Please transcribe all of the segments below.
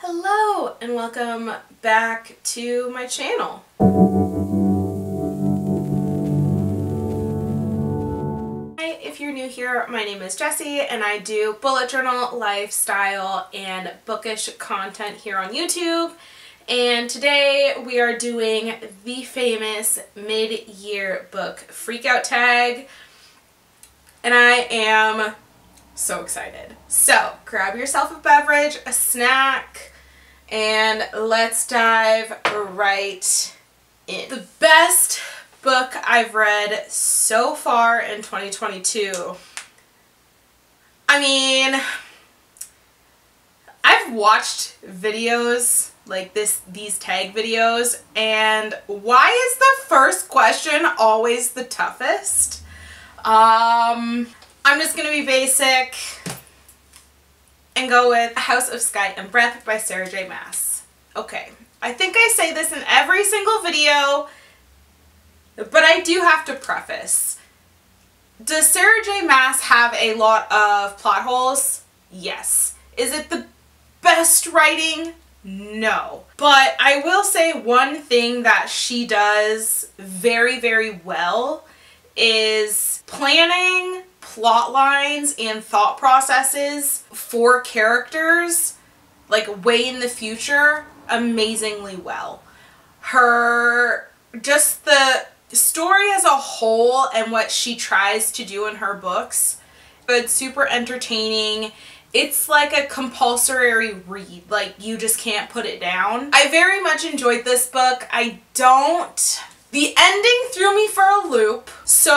Hello and welcome back to my channel. Hi, if you're new here, my name is Jessie and I do bullet journal, lifestyle, and bookish content here on YouTube. And today we are doing the famous mid-year book freakout tag. And I am so excited. So grab yourself a beverage, a snack, and let's dive right in. The best book I've read so far in 2022. I mean, I've watched videos like these tag videos, and why is the first question always the toughest? I'm just gonna be basic and go with House of Sky and Breath by Sarah J. Maas. Okay, I think I say this in every single video, but I do have to preface. Does Sarah J. Maas have a lot of plot holes? Yes. Is it the best writing? No. But I will say one thing that she does very, very well is planning plot lines and thought processes for characters like way in the future amazingly well. Just the story as a whole and what she tries to do in her books, it's super entertaining. It's like a compulsory read, like you just can't put it down. I very much enjoyed this book. The ending threw me for a loop. So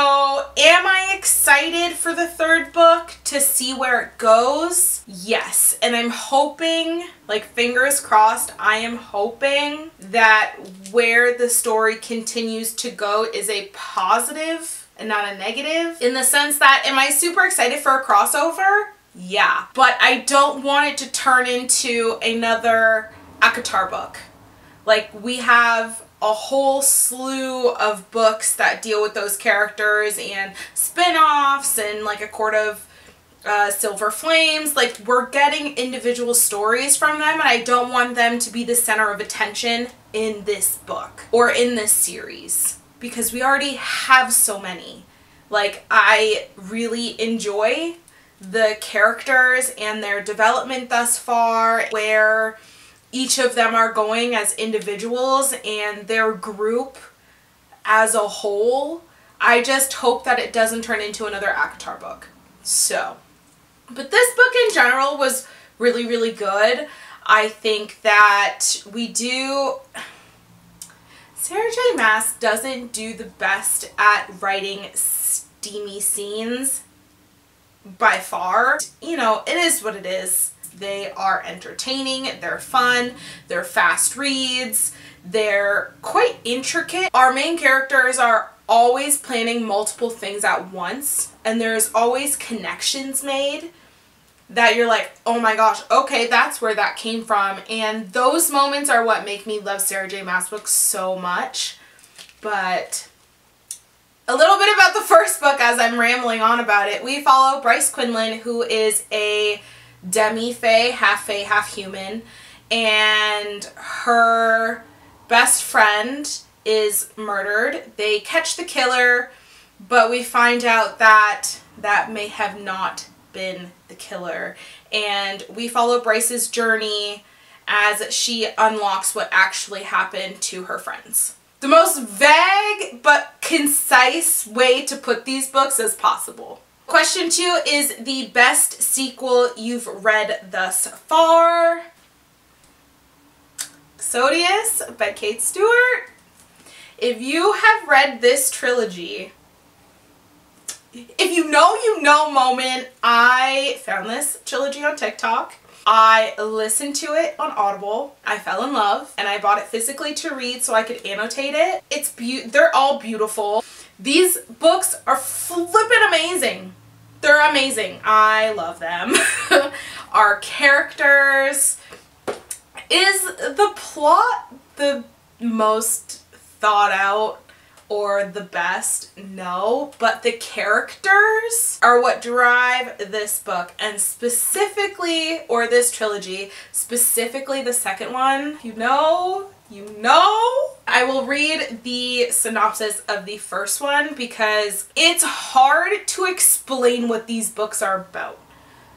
am I excited for the third book to see where it goes? Yes. And I'm hoping, like fingers crossed, I am hoping that where the story continues to go is a positive and not a negative. In the sense that, am I super excited for a crossover? Yeah. But I don't want it to turn into another ACOTAR book. Like, we have a whole slew of books that deal with those characters and spin-offs and like A Court of Silver Flames. Like, we're getting individual stories from them, and I don't want them to be the center of attention in this book or in this series because we already have so many. Like, I really enjoy the characters and their development thus far, where each of them are going as individuals and their group as a whole. I just hope that it doesn't turn into another ACOTAR book. So, but this book in general was really, really good. I think that Sarah J. Maas doesn't do the best at writing steamy scenes by far. You know, it is what it is. They are entertaining, they're fun, they're fast reads, they're quite intricate. Our main characters are always planning multiple things at once, and there's always connections made that you're like, oh my gosh, okay, that's where that came from. And those moments are what make me love Sarah J. Maas books so much. But a little bit about the first book as I'm rambling on about it. We follow Bryce Quinlan, who is a demi-fae, half human, and her best friend is murdered. They catch the killer, but we find out that that may have not been the killer. And we follow Bryce's journey as she unlocks what actually happened to her friends. The most vague but concise way to put these books as possible. Question 2 is the best sequel you've read thus far. Sodius by Kate Stewart. If you have read this trilogy, if you know moment, I found this trilogy on TikTok. I listened to it on Audible. I fell in love and I bought it physically to read so I could annotate it. They're all beautiful. These books are flippin' amazing. They're amazing. I love them. Our characters. Is the plot the most thought out or the best, no, but the characters are what drive this book, and specifically, or this trilogy, specifically the second one, you know. I will read the synopsis of the first one because it's hard to explain what these books are about.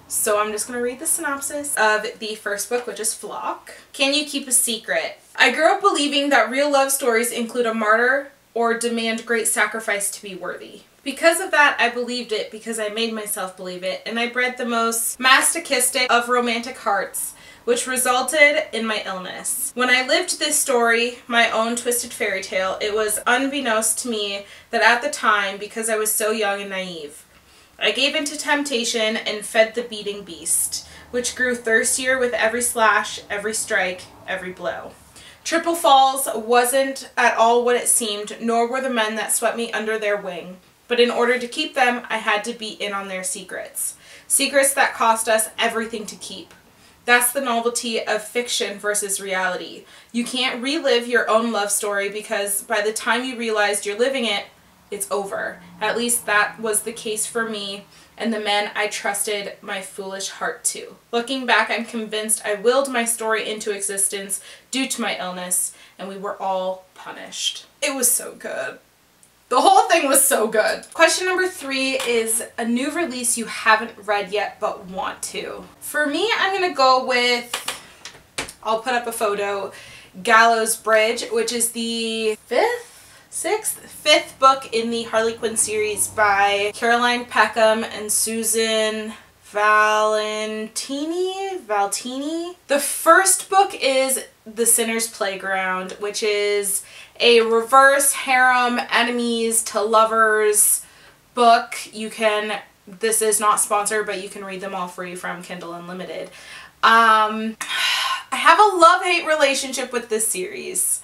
So I'm just going to read the synopsis of the first book, which is Flock. Can you keep a secret? I grew up believing that real love stories include a martyr or demand great sacrifice to be worthy. Because of that, I believed it because I made myself believe it, and I bred the most masochistic of romantic hearts, which resulted in my illness. When I lived this story, my own twisted fairy tale, it was unbeknownst to me that at the time, because I was so young and naive, I gave into temptation and fed the beating beast, which grew thirstier with every slash, every strike, every blow. Triple Falls wasn't at all what it seemed, nor were the men that swept me under their wing. But in order to keep them, I had to be in on their secrets. Secrets that cost us everything to keep. That's the novelty of fiction versus reality. You can't relive your own love story because by the time you realized you're living it, it's over. At least that was the case for me and the men I trusted my foolish heart to. Looking back, I'm convinced I willed my story into existence due to my illness, and we were all punished. It was so good. The whole thing was so good. Question number 3 is a new release you haven't read yet but want to. For me, I'm gonna go with, I'll put up a photo, Gallows Bridge, which is the fifth book in the Harley Quinn series by Caroline Peckham and Susan Valtini. The first book is The Sinner's Playground, which is a reverse harem enemies to lovers book. This is not sponsored, but you can read them all free from Kindle Unlimited. I have a love-hate relationship with this series.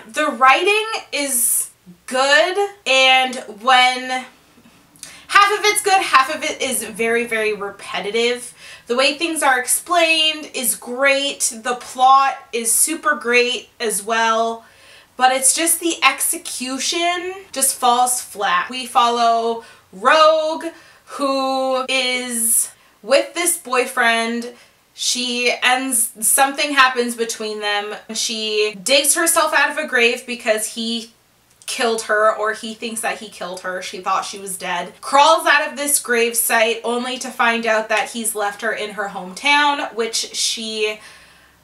The writing is good, and when half of it's good, half of it is very, very repetitive. The way things are explained is great. The plot is super great as well, but it's just the execution just falls flat. We follow Rogue, who is with this boyfriend. Something happens between them. She digs herself out of a grave because he killed her, or he thinks that he killed her. She thought she was dead. Crawls out of this grave site only to find out that he's left her in her hometown, which she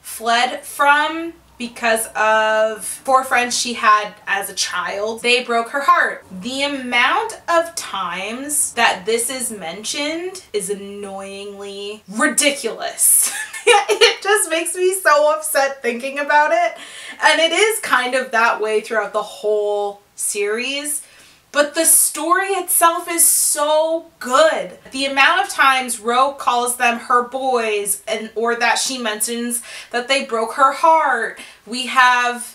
fled from because of 4 friends she had as a child. They broke her heart. The amount of times that this is mentioned is annoyingly ridiculous. It just makes me so upset thinking about it. And it is kind of that way throughout the whole series. But the story itself is so good. The amount of times Rogue calls them her boys, or that she mentions that they broke her heart. We have,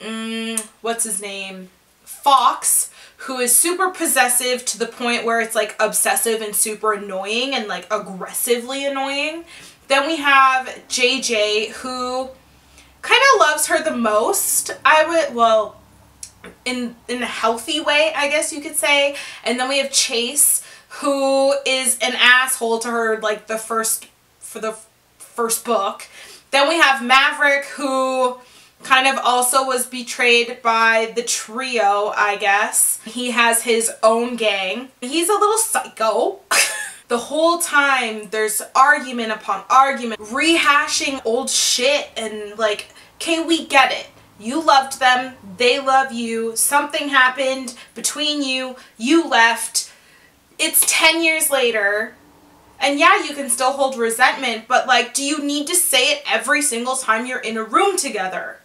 what's his name? Fox, who is super possessive to the point where it's like obsessive and super annoying and like aggressively annoying. Then we have JJ, who kind of loves her the most. In a healthy way, I guess you could say. And then we have Chase, who is an asshole to her like for the first book. Then we have Maverick, who kind of also was betrayed by the trio, I guess. He has his own gang. He's a little psycho. The whole time there's argument upon argument, rehashing old shit, and like, okay, we get it. You loved them, they love you, something happened between you, you left, it's 10 years later, and yeah, you can still hold resentment, but like, do you need to say it every single time you're in a room together?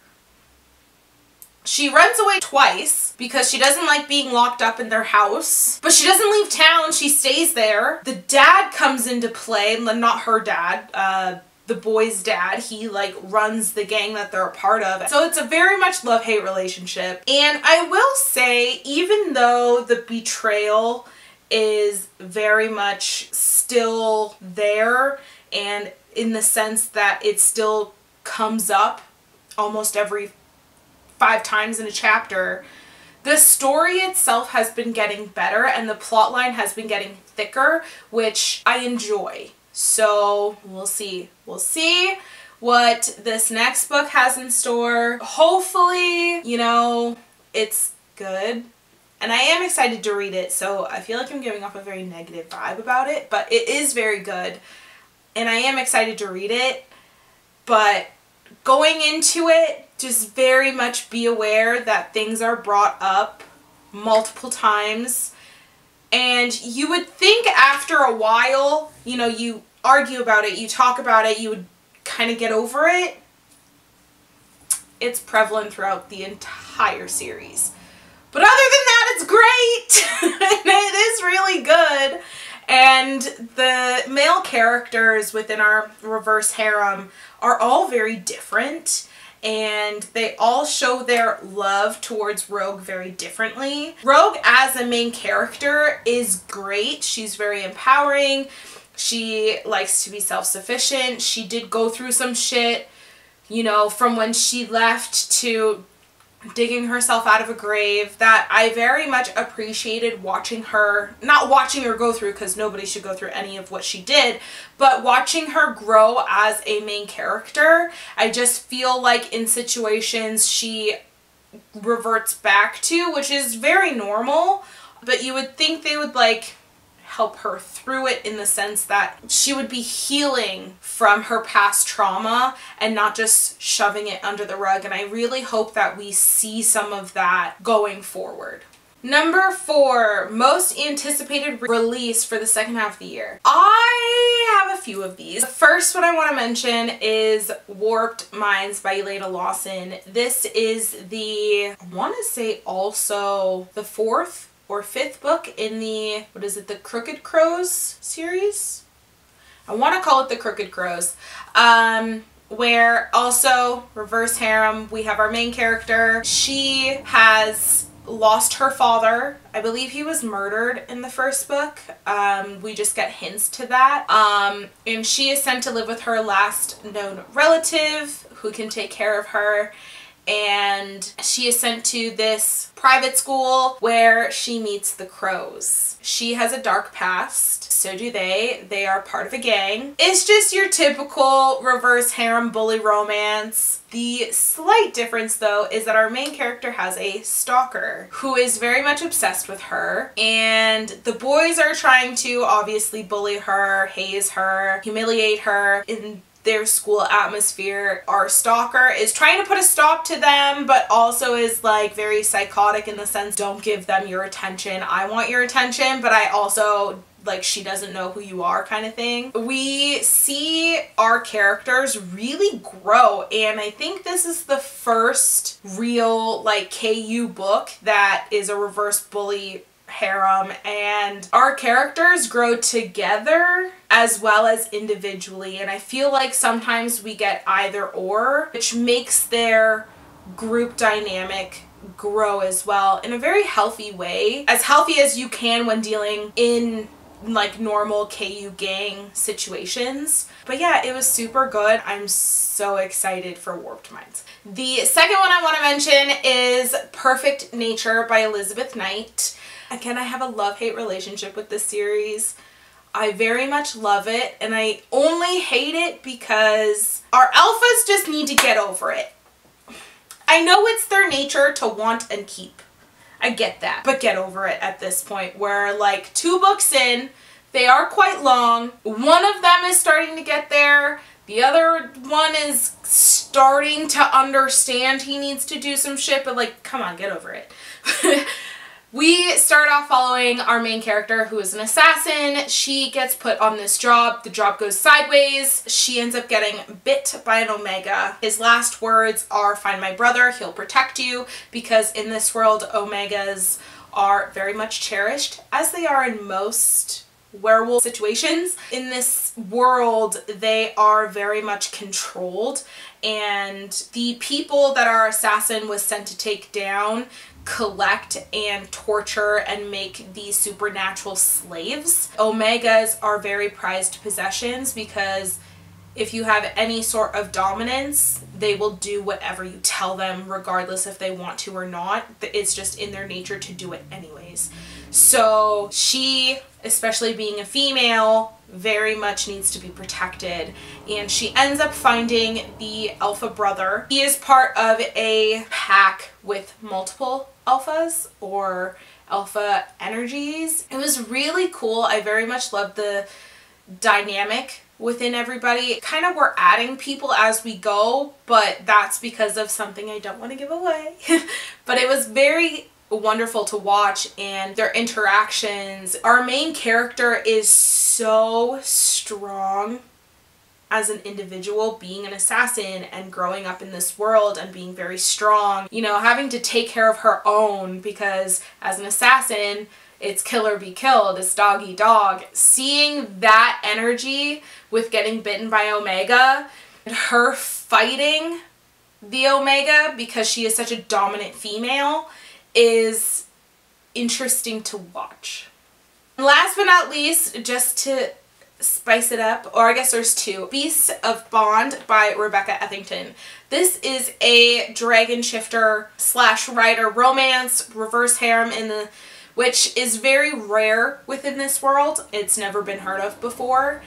She runs away twice because she doesn't like being locked up in their house, but she doesn't leave town, she stays there. The dad comes into play, not her dad, the boy's dad. He like runs the gang that they're a part of. So it's a very much love-hate relationship. And I will say, even though the betrayal is very much still there, and in the sense that it still comes up almost every 5 times in a chapter, The story itself has been getting better and the plot line has been getting thicker, which I enjoy. So we'll see. We'll see what this next book has in store. Hopefully, you know, it's good. And I am excited to read it, so I feel like I'm giving off a very negative vibe about it, but it is very good. And I am excited to read it, but going into it, just very much be aware that things are brought up multiple times. And you would think after a while, you know, you argue about it, you talk about it, you would kind of get over it. It's prevalent throughout the entire series. But other than that, it's great! And it is really good. And the male characters within our reverse harem are all very different. And they all show their love towards Rogue very differently. Rogue as a main character is great. She's very empowering. She likes to be self-sufficient. She did go through some shit, you know, from when she left to digging herself out of a grave, that I very much appreciated watching her, not watching her go through because nobody should go through any of what she did, but watching her grow as a main character. I just feel like in situations she reverts back to, which is very normal, but you would think they would like help her through it in the sense that she would be healing from her past trauma and not just shoving it under the rug. And I really hope that we see some of that going forward. Number 4, most anticipated release for the second half of the year. I have a few of these. The first one I want to mention is Warped Minds by Elena Lawson. This is the, I want to say also the 4th or 5th book in the, what is it, the Crooked Crows series? I want to call it the Crooked Crows. Where also, reverse harem, we have our main character. She has lost her father. I believe he was murdered in the first book. We just get hints to that. And she is sent to live with her last known relative who can take care of her. And she is sent to this private school where she meets the crows. She has a dark past, so do they. They are part of a gang. It's just your typical reverse harem bully romance. The slight difference though is that our main character has a stalker who is very much obsessed with her, and the boys are trying to obviously bully her, haze her, humiliate her in their school atmosphere. Our stalker is trying to put a stop to them, but also is like very psychotic in the sense, don't give them your attention. I want your attention, but I also, like, she doesn't know who you are kind of thing. We see our characters really grow, and I think this is the first real like KU book that is a reverse bully harem, and our characters grow together as well as individually, and I feel like sometimes we get either or, which makes their group dynamic grow as well in a very healthy way, as healthy as you can when dealing in like normal KU gang situations. But yeah, it was super good. I'm so excited for Warped Minds. The second one I want to mention is Perfect Nature by Elizabeth Knight. Again, I have a love-hate relationship with this series. I very much love it, and I only hate it because our alphas just need to get over it. I know it's their nature to want and keep. I get that, but get over it at this point where like 2 books in, they are quite long. One of them is starting to get there. The other one is starting to understand he needs to do some shit, but like, come on, get over it. We start off following our main character who is an assassin. She gets put on this job. The job goes sideways. She ends up getting bit by an Omega. His last words are, "Find my brother, he'll protect you," because in this world, Omegas are very much cherished, as they are in most werewolf situations. In this world, they are very much controlled, and the people that our assassin was sent to take down collect and torture and make these supernatural slaves. Omegas are very prized possessions because if you have any sort of dominance, they will do whatever you tell them, regardless if they want to or not. It's just in their nature to do it anyways. So she, especially being a female, very much needs to be protected, and she ends up finding the alpha brother. He is part of a pack with multiple alphas or alpha energies. It was really cool. I very much loved the dynamic within everybody. Kind of we're adding people as we go, but that's because of something I don't want to give away. But it was very wonderful to watch, and their interactions. Our main character is so strong as an individual, being an assassin and growing up in this world and being very strong, you know, having to take care of her own, because as an assassin, it's kill or be killed, it's dog eat dog. Seeing that energy with getting bitten by Omega, and her fighting the Omega because she is such a dominant female, is interesting to watch. And last but not least, just to spice it up, or I guess there's two, Beasts of Bond by Rebecca Ethington. This is a dragon shifter slash writer romance, reverse harem, which is very rare within this world. It's never been heard of before.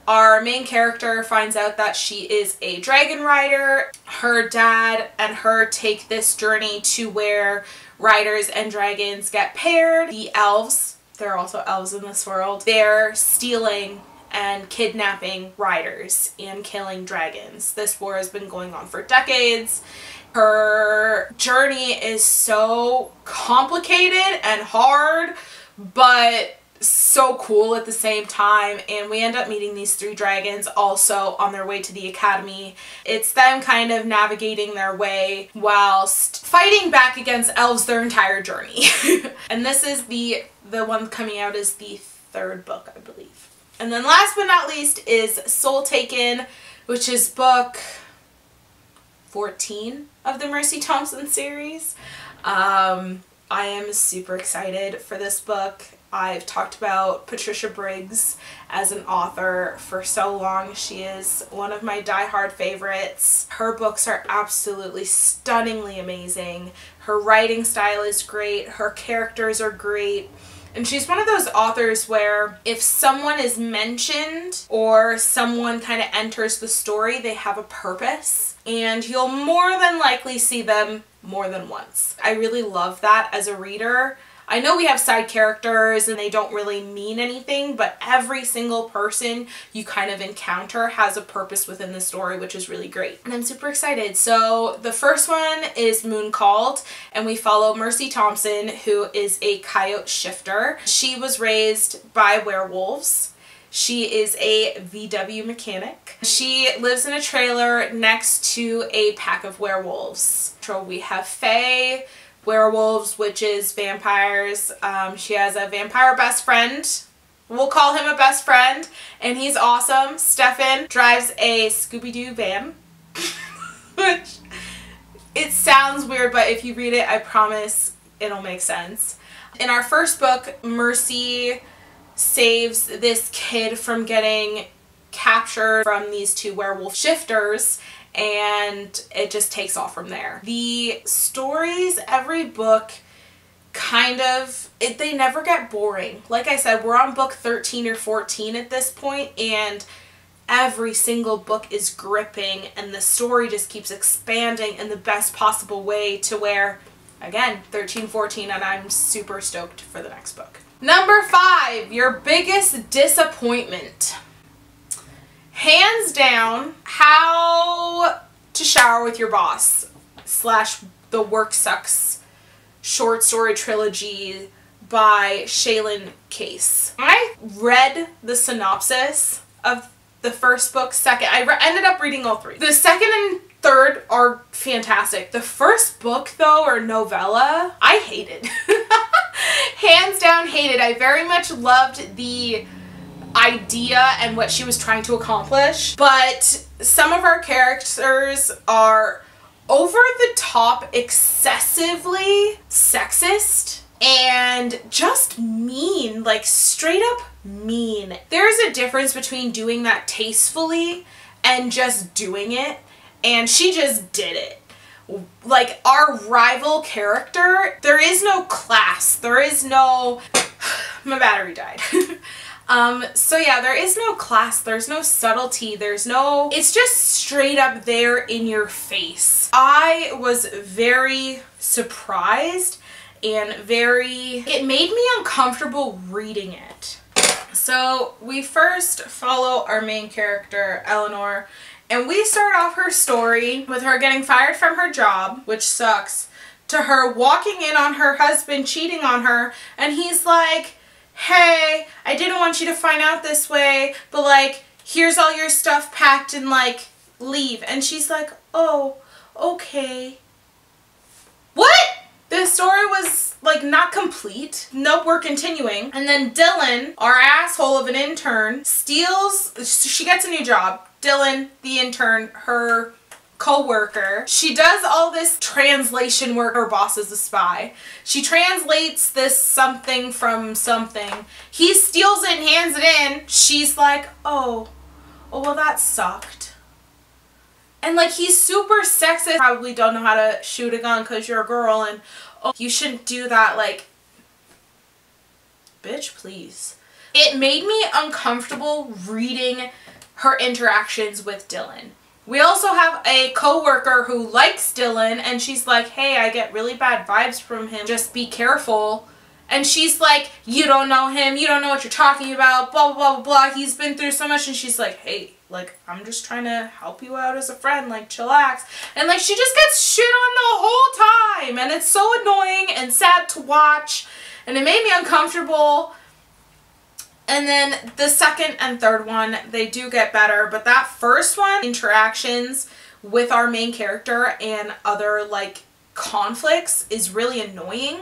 Our main character finds out that she is a dragon rider. Her dad and her take this journey to where riders and dragons get paired. The elves, there are also elves in this world, they're stealing and kidnapping riders and killing dragons. This war has been going on for decades. Her journey is so complicated and hard, but so cool at the same time, and we end up meeting these three dragons also on their way to the academy. It's them kind of navigating their way whilst fighting back against elves their entire journey. And this is the one coming out is the third book, I believe. And then last but not least is Soul Taken, which is book 14 of the Mercy Thompson series. I am super excited for this book. I've talked about Patricia Briggs as an author for so long. She is one of my diehard favorites. Her books are absolutely stunningly amazing. Her writing style is great. Her characters are great. And she's one of those authors where if someone is mentioned or someone kind of enters the story, they have a purpose, and you'll more than likely see them more than once. I really love that as a reader. I know we have side characters and they don't really mean anything, but every single person you kind of encounter has a purpose within the story, which is really great. And I'm super excited. So the first one is Moon Called, and we follow Mercy Thompson, who is a coyote shifter. She was raised by werewolves. She is a VW mechanic. She lives in a trailer next to a pack of werewolves. So we have Faye, werewolves, witches, vampires. She has a vampire best friend. We'll call him a best friend, and he's awesome. Stefan drives a Scooby-Doo van, which it sounds weird, but if you read it, I promise it'll make sense. In our first book, Mercy saves this kid from getting captured from these two werewolf shifters, and it just takes off from there. The stories, every book kind of, they never get boring. Like I said, we're on book 13 or 14 at this point, and every single book is gripping, and the story just keeps expanding in the best possible way to where, again, 13, 14, and I'm super stoked for the next book. Number 5, your biggest disappointment. Hands down, How to Shower with Your Boss / The Work Sucks short story trilogy by Shaylin Case. I read the synopsis of the first book, ended up reading all 3. The second and third are fantastic. The first book though, or novella, I hated. Hands down hated. I very much loved the idea and what she was trying to accomplish, but some of our characters are over the top, excessively sexist, and just mean, like straight up mean. There's a difference between doing that tastefully and just doing it, and she just did it. Like, our rival character, there is no class, there is no... My battery died. So yeah, there is no class, there's no subtlety, there's no... It's just straight up there in your face. I was very surprised and it made me uncomfortable reading it. So we first follow our main character, Eleanor, and we start off her story with her getting fired from her job, which sucks, to her walking in on her husband cheating on her, and he's like, hey, I didn't want you to find out this way, but like, here's all your stuff packed and like, leave. And she's like, oh, okay. What? The story was like not complete. Nope, we're continuing. And then Dylan, our asshole of an intern, steals, she gets a new job. Dylan, the intern, her co-worker, she does all this translation work. Her boss is a spy. She translates this something from something. He steals it and hands it in. She's like, oh well, that sucked. And like, he's super sexist. Probably don't know how to shoot a gun because you're a girl, and oh, you shouldn't do that. Like, bitch, please. It made me uncomfortable reading her interactions with Dylan. We also have a co-worker who likes Dylan, and she's like, hey, I get really bad vibes from him, just be careful. And she's like, you don't know him, you don't know what you're talking about, blah, blah, blah, blah, he's been through so much. And she's like, hey, like, I'm just trying to help you out as a friend, like, chillax. And like, she just gets shit on the whole time, and it's so annoying and sad to watch, and it made me uncomfortable. And then the second and third one, they do get better, but that first one, interactions with our main character and other like conflicts, is really annoying.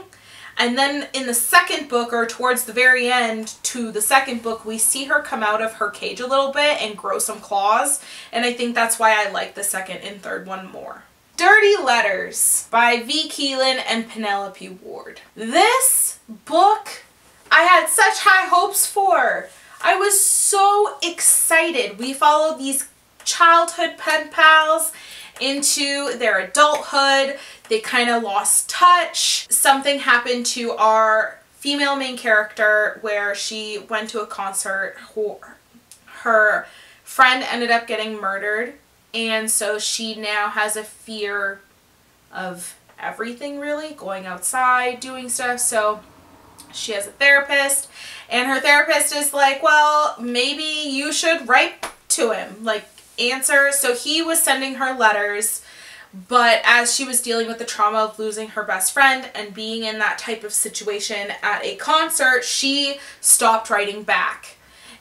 And then in the second book, or towards the very end to the second book, we see her come out of her cage a little bit and grow some claws, and I think that's why I like the second and third one more. Dirty Letters by V. Keelan and Penelope Ward. This book I had such high hopes for. I was so excited. We followed these childhood pen pals into their adulthood. They kind of lost touch. Something happened to our female main character where she went to a concert. Her friend ended up getting murdered, and so she now has a fear of everything, really, going outside, doing stuff. So she has a therapist, and her therapist is like, well, maybe you should write to him, like, answer. So he was sending her letters, but as she was dealing with the trauma of losing her best friend and being in that type of situation at a concert, she stopped writing back.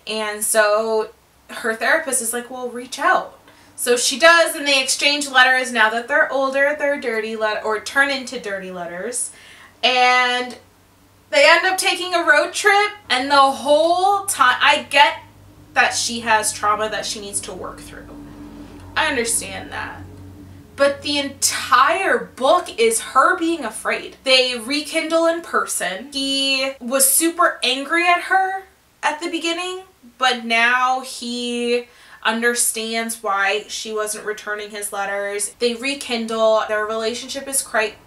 And so her therapist is like, well, reach out. So she does, and they exchange letters. Now that they're older, they're dirty or turn into dirty letters. And they end up taking a road trip, and the whole time, I get that she has trauma that she needs to work through. I understand that. But the entire book is her being afraid. They rekindle in person. He was super angry at her at the beginning, but now he understands why she wasn't returning his letters. They rekindle. Their relationship is quite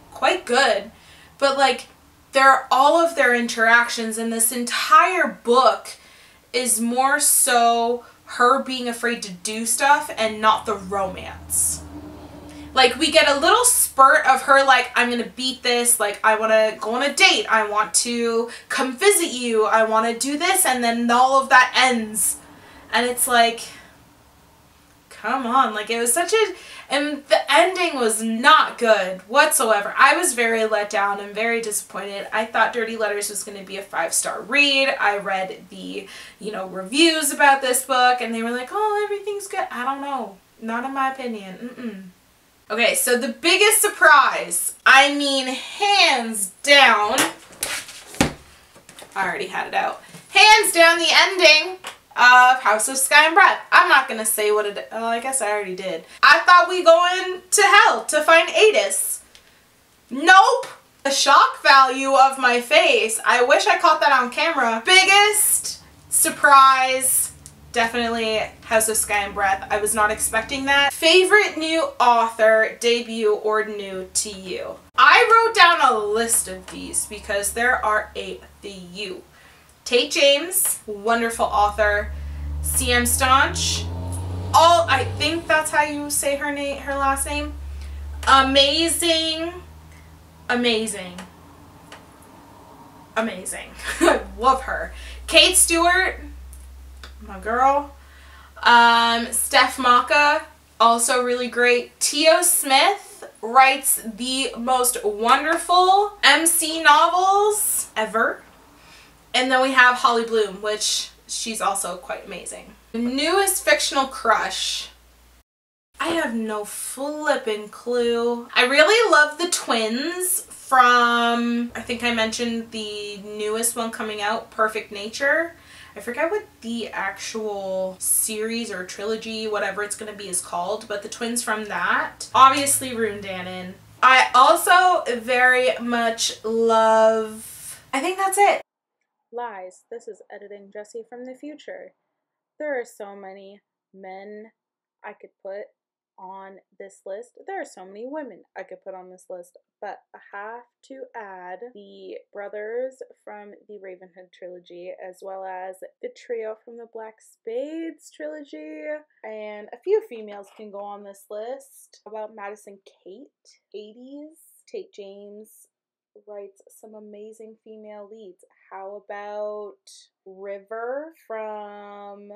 good, but like, all of their interactions in this entire book is more so her being afraid to do stuff and not the romance. Like, we get a little spurt of her like, I'm gonna beat this, like, I want to go on a date, I want to come visit you, I want to do this, and then all of that ends. And it's like, come on, like, it was such a... And the ending was not good whatsoever. I was very let down and very disappointed. I thought Dirty Letters was going to be a 5-star read. I read the, reviews about this book, and they were like, oh, everything's good. I don't know. Not in my opinion. Okay, so the biggest surprise, I mean, hands down, I already had it out. Hands down, the ending of House of Sky and Breath. I'm not gonna say what it, oh, I guess I already did. I thought we going to hell to find Adis. Nope. The shock value of my face, I wish I caught that on camera. Biggest surprise Definitely House of Sky and Breath. I was not expecting that. Favorite new author, debut, or new to you? I wrote down a list of these because there are a few. Tate James, wonderful author. C.M. Staunch, I think that's how you say her last name. Amazing. I love her. Kate Stewart, my girl. Steph Maka, also really great. T.O. Smith writes the most wonderful MC novels ever. And then we have Holly Bloom, which she's also quite amazing. Newest fictional crush. I have no flippin' clue. I really love the twins from, I think I mentioned the newest one coming out, Perfect Nature. I forget what the actual series or trilogy, whatever it's going to be, is called, but the twins from that. Obviously Rune Dannon. I also very much love, I think that's it. Lies. This is editing Jessie from the future. There are so many men I could put on this list. There are so many women I could put on this list, but I have to add the brothers from the Ravenhood trilogy, as well as the trio from the Black Spades trilogy, and a few females can go on this list. How about Madison Kate, 80s? Tate James writes some amazing female leads. How about River from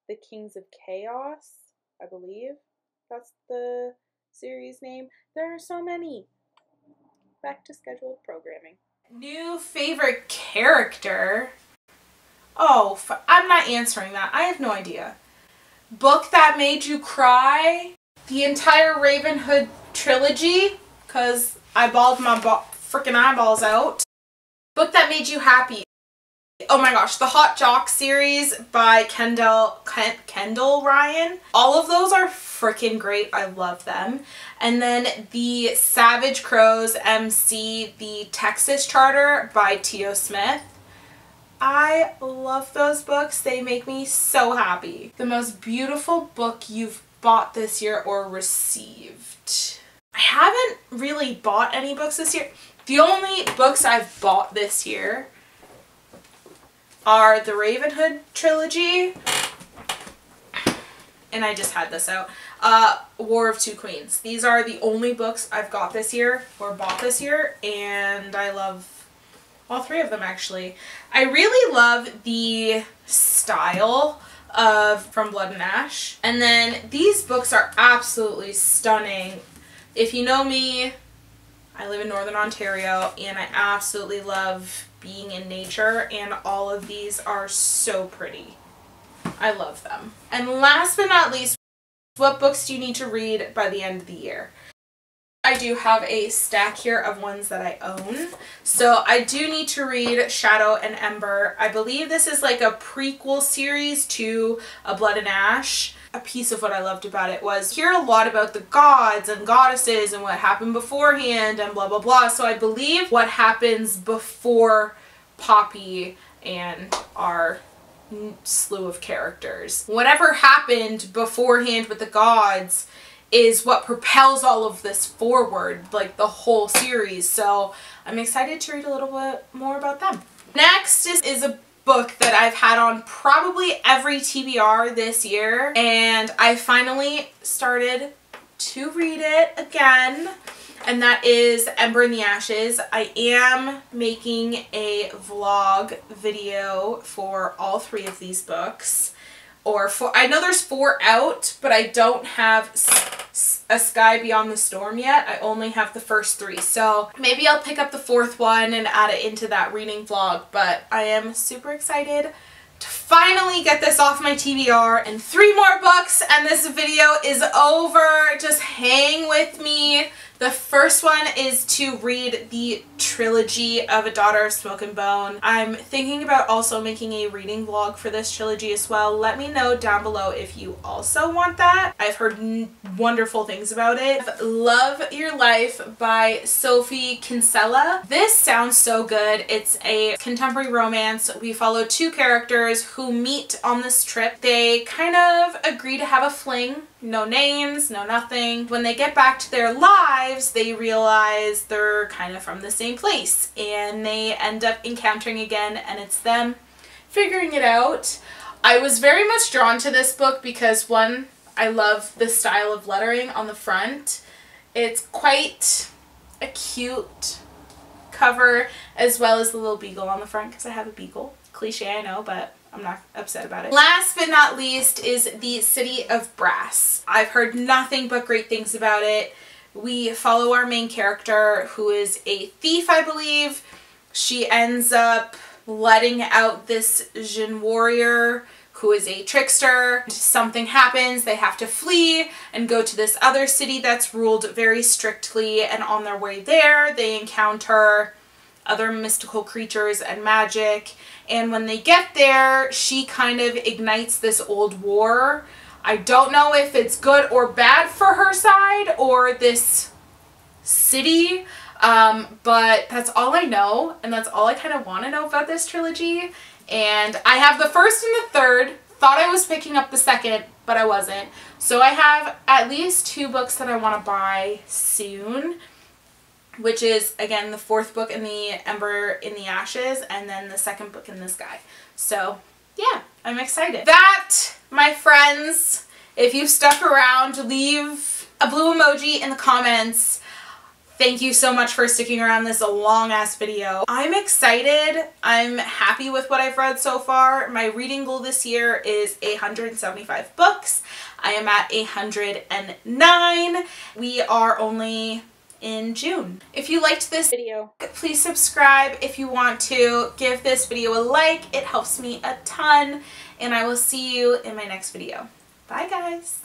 the Kings of Chaos? I believe that's the series name. There are so many. Back to scheduled programming. New favorite character? Oh, I'm not answering that. I have no idea. Book that made you cry? The entire Ravenhood trilogy, because I bawled my freaking eyeballs out. Book that made you happy? Oh my gosh, the Hot Jock series by Kendall Ryan. All of those are freaking great. I love them. And then the Savage Crows MC, the Texas Charter by T.O. Smith. I love those books. They make me so happy. The most beautiful book you've bought this year or received? I haven't really bought any books this year. The only books I've bought this year are the Ravenhood trilogy, and I just had this out, War of Two Queens. These are the only books I've got this year, or bought this year, and I love all three of them actually. I really love the style of From Blood and Ash, and then these books are absolutely stunning. If you know me, I live in Northern Ontario, and I absolutely love being in nature, and all of these are so pretty. I love them. And last but not least, what books do you need to read by the end of the year? I do have a stack here of ones that I own. So I do need to read Shadow and Ember. I believe this is like a prequel series to A Blood and Ash. A piece of what I loved about it was hear a lot about the gods and goddesses and what happened beforehand and blah blah blah. So I believe what happens before Poppy and our slew of characters. Whatever happened beforehand with the gods is what propels all of this forward, like the whole series. So I'm excited to read a little bit more about them. Next is a book that I've had on probably every TBR this year, and I finally started to read it again, and that is Ember in the Ashes. I am making a vlog video for all three of these books, or for, I know there's 4 out, but I don't have A Sky Beyond the Storm yet. I only have the first 3, so maybe I'll pick up the 4th one and add it into that reading vlog, but I am super excited to finally get this off my TBR. And 3 more books and this video is over. Just hang with me. The first one is to read the trilogy of A Daughter of Smoke and Bone. I'm thinking about also making a reading vlog for this trilogy as well. Let me know down below if you also want that. I've heard wonderful things about it. Love Your Life by Sophie Kinsella. This sounds so good. It's a contemporary romance. We follow two characters who meet on this trip. They kind of agree to have a fling. No names, no nothing. When they get back to their lives, they realize they're kind of from the same place and they end up encountering again, and it's them figuring it out. I was very much drawn to this book because, one, I love the style of lettering on the front. It's quite a cute cover, as well as the little beagle on the front because I have a beagle. Cliche, I know, but I'm not upset about it. Last but not least is The City of Brass. I've heard nothing but great things about it. We follow our main character, who is a thief, I believe. She ends up letting out this Jin warrior who is a trickster. Something happens, they have to flee and go to this other city that's ruled very strictly, and on their way there they encounter other mystical creatures and magic, and when they get there she kind of ignites this old war. I don't know if it's good or bad for her side or this city, but that's all I know, and that's all I kind of want to know about this trilogy. And I have the first and the third. Thought I was picking up the second, but I wasn't. So I have at least 2 books that I want to buy soon, which is, again, the 4th book in the Ember in the Ashes, and then the 2nd book in the Sky. So yeah, I'm excited. That, my friends, if you've stuck around, leave a blue emoji in the comments. Thank you so much for sticking around this long ass video. I'm excited. I'm happy with what I've read so far. My reading goal this year is 175 books. I am at 109. We are only in June. If you liked this video, please subscribe. If you want to, give this video a like. It helps me a ton, and I will see you in my next video. Bye guys.